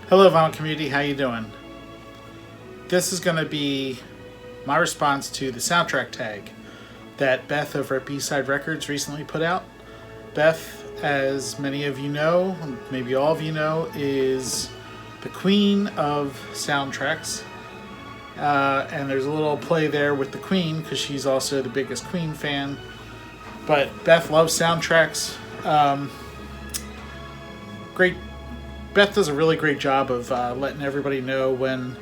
Hello, vinyl community. How you doing? This is going to be my response to the soundtrack tag that Beth over at B-Side Records recently put out. Beth, as many of you know, maybe all of you know, is the queen of soundtracks. And there's a little play there with the queen because she's also the biggest Queen fan. But Beth loves soundtracks. Beth does a really great job of letting everybody know when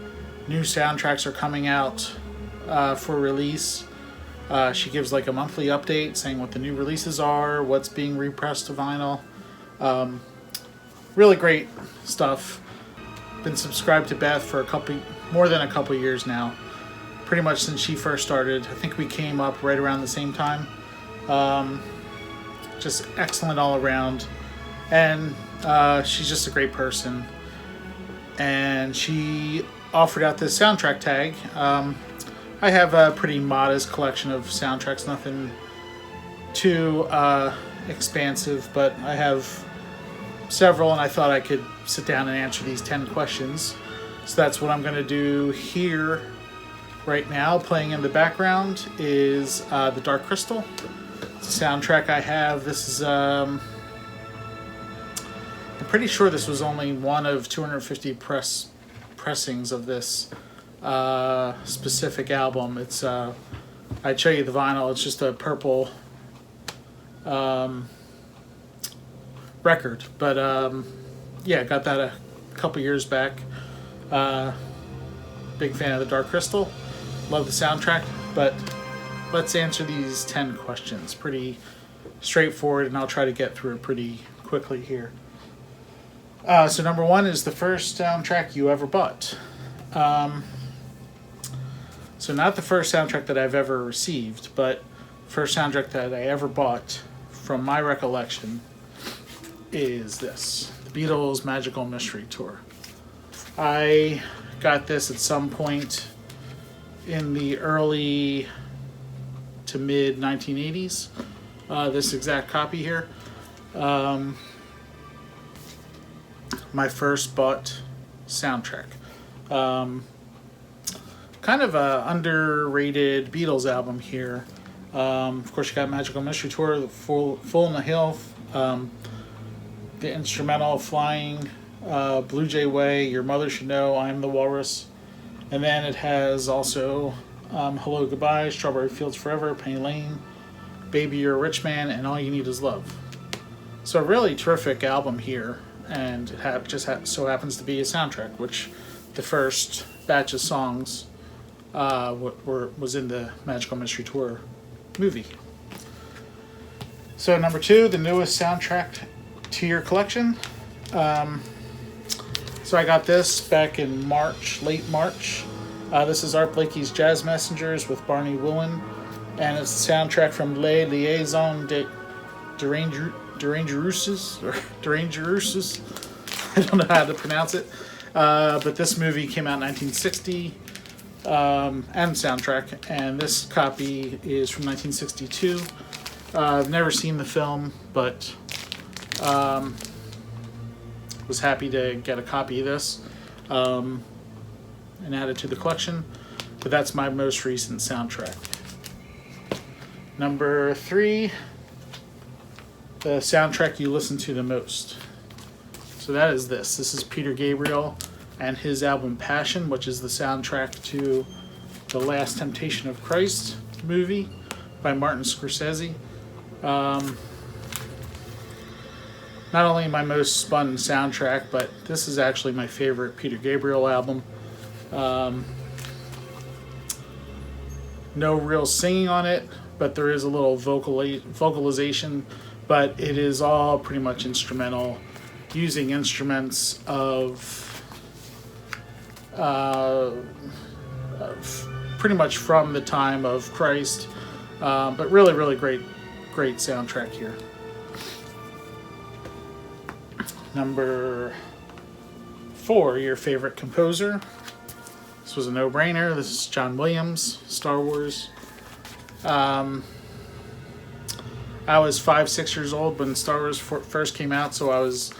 new soundtracks are coming out for release. She gives like a monthly update saying what the new releases are, what's being repressed to vinyl. Really great stuff. Been subscribed to Beth for more than a couple years now. Pretty much since she first started. I think we came up right around the same time. Just excellent all around. And she's just a great person. And she offered out this soundtrack tag. I have a pretty modest collection of soundtracks, nothing too expansive, but I have several, and I thought I could sit down and answer these 10 questions. So that's what I'm going to do here right now. Playing in the background is The Dark Crystal. It's a soundtrack I have. This is, I'm pretty sure this was only one of 250 pressings of this specific album. It's I'd show you the vinyl. It's just a purple record, but yeah, got that a couple years back. Big fan of The Dark Crystal. Love the soundtrack, but let's answer these 10 questions. Pretty straightforward, and I'll try to get through it pretty quickly here. So number one is the first soundtrack you ever bought. So not the first soundtrack that I've ever received, but first soundtrack that I ever bought from my recollection is this. The Beatles Magical Mystery Tour. I got this at some point in the early to mid 1980s. This exact copy here. My first bought soundtrack. Kind of a underrated Beatles album here. Of course, you got Magical Mystery Tour, the Full in the Hill, the instrumental Flying, Blue Jay Way, Your Mother Should Know, I'm the Walrus. And then it has also Hello Goodbye, Strawberry Fields Forever, Penny Lane, Baby You're a Rich Man, and All You Need Is Love. So a really terrific album here. And it so happens to be a soundtrack, which the first batch of songs was in the Magical Mystery Tour movie. So number two, the newest soundtrack to your collection. So I got this back in March, late March. This is Art Blakey's Jazz Messengers with Barney Woolen, and it's the soundtrack from Les Liaisons Dangereuses. I don't know how to pronounce it. But this movie came out in 1960, and soundtrack, and this copy is from 1962. I've never seen the film, but was happy to get a copy of this and add it to the collection. But that's my most recent soundtrack. Number three, the soundtrack you listen to the most. So that is this. This is Peter Gabriel and his album Passion, which is the soundtrack to The Last Temptation of Christ movie by Martin Scorsese. Not only my most spun soundtrack, but this is actually my favorite Peter Gabriel album. No real singing on it, but there is a little vocalization, but it is all pretty much instrumental, using instruments of pretty much from the time of Christ, but really great soundtrack here. Number four, your favorite composer. This was a no-brainer. This is John Williams, Star Wars. I was 5-6 years old when Star Wars first came out, so I was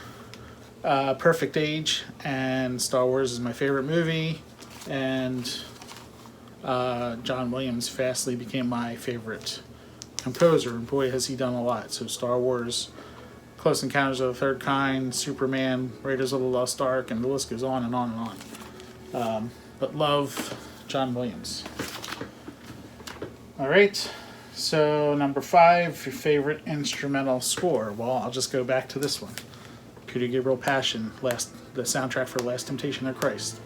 Perfect Age, and Star Wars is my favorite movie, and John Williams fastly became my favorite composer, and boy has he done a lot. So Star Wars, Close Encounters of the Third Kind, Superman, Raiders of the Lost Ark, and the list goes on and on and on. But love John Williams. All right, so number 5, your favorite instrumental score. Well, I'll just go back to this one. Peter Gabriel Passion, the soundtrack for Last Temptation of Christ.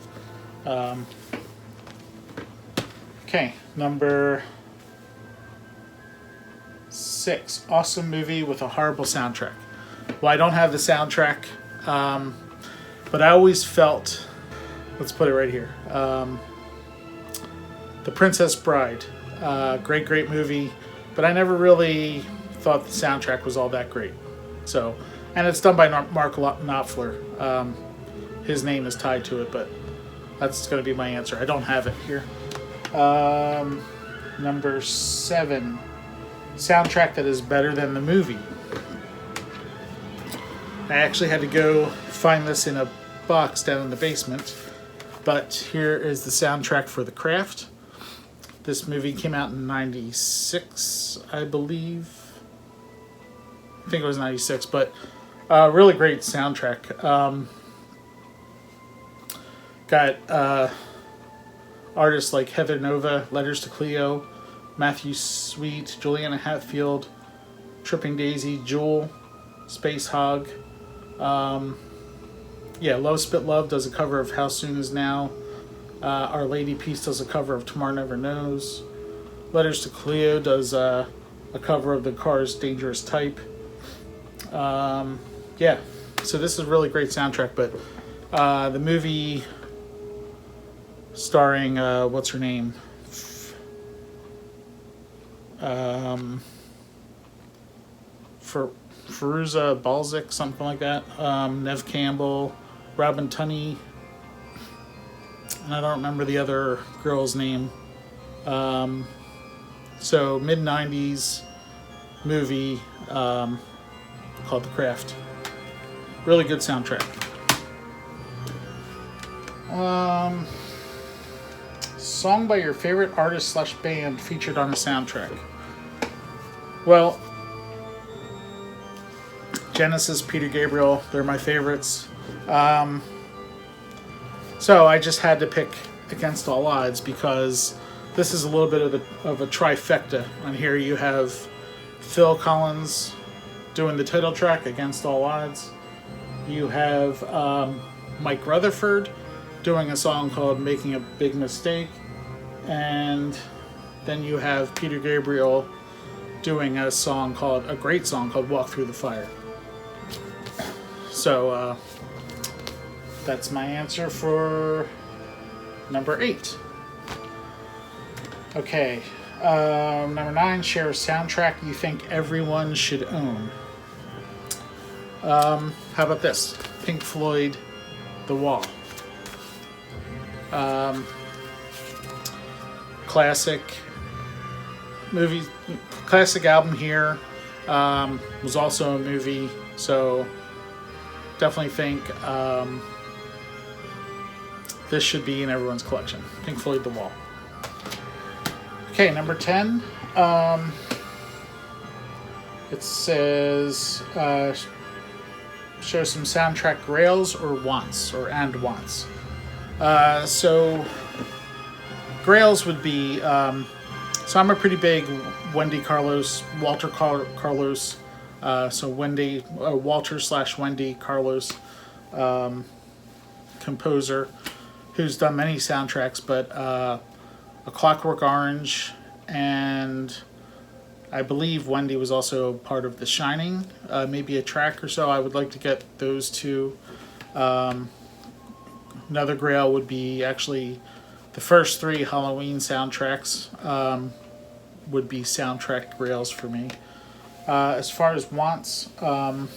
Okay, number 6, awesome movie with a horrible soundtrack. Well, I don't have the soundtrack, but I always felt, let's put it right here, The Princess Bride. Great movie, but I never really thought the soundtrack was all that great. So, and it's done by Mark Knopfler. His name is tied to it, but that's going to be my answer. I don't have it here. Number 7, soundtrack that is better than the movie. I actually had to go find this in a box down in the basement, but here is the soundtrack for The Craft. This movie came out in 96, I believe. I think it was 96, but really great soundtrack. Got artists like Heather Nova, Letters to Cleo, Matthew Sweet, Juliana Hatfield, Tripping Daisy, Jewel, Space Hog. Low Spit Love does a cover of How Soon Is Now. Our Lady Peace does a cover of Tomorrow Never Knows. Letters to Cleo does a cover of The Cars' Dangerous Type. So this is a really great soundtrack, but the movie starring, what's her name? Fairuza Balzac, something like that. Nev Campbell, Robin Tunney, and I don't remember the other girl's name. So mid-90s movie called The Craft. Really good soundtrack. Song by your favorite artist / band featured on the soundtrack. Well, Genesis, Peter Gabriel, they're my favorites. So I just had to pick Against All Odds because this is a little bit of a trifecta. And here you have Phil Collins doing the title track, Against All Odds. You have Mike Rutherford doing a song called Making a Big Mistake. And then you have Peter Gabriel doing a great song called Walk Through the Fire. So that's my answer for number 8. Okay, number 9, share a soundtrack you think everyone should own. How about this? Pink Floyd, The Wall. Classic movie, classic album here. Was also a movie, so definitely think this should be in everyone's collection. Pink Floyd, The Wall. Okay, number 10. It says show some soundtrack grails or wants, wants. So grails would be so I'm a pretty big Wendy Carlos, Walter Carlos, so Walter / Wendy Carlos composer who's done many soundtracks, but A Clockwork Orange, and I believe Wendy was also part of The Shining, maybe a track or so. I would like to get those two. Another grail would be actually the first 3 Halloween soundtracks would be soundtrack grails for me. As far as wants, I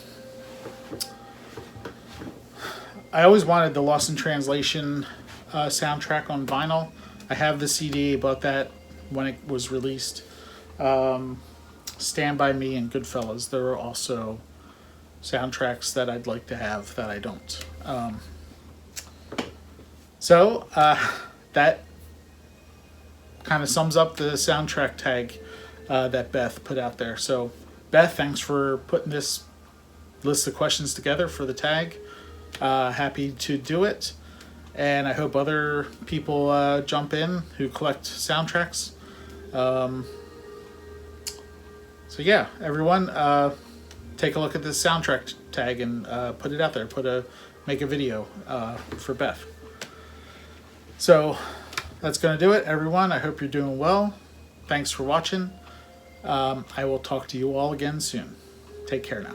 always wanted the Lost in Translation soundtrack on vinyl. I have the CD, bought that when it was released. Stand By Me and Goodfellas, they were also soundtracks that I'd like to have that I don't. So that kind of sums up the soundtrack tag that Beth put out there. So Beth, thanks for putting this list of questions together for the tag. Happy to do it. And I hope other people jump in who collect soundtracks. So yeah, everyone, take a look at this soundtrack tag and put it out there. Make a video for Beth. So that's going to do it, everyone. I hope you're doing well. Thanks for watching. I will talk to you all again soon. Take care now.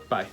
Bye.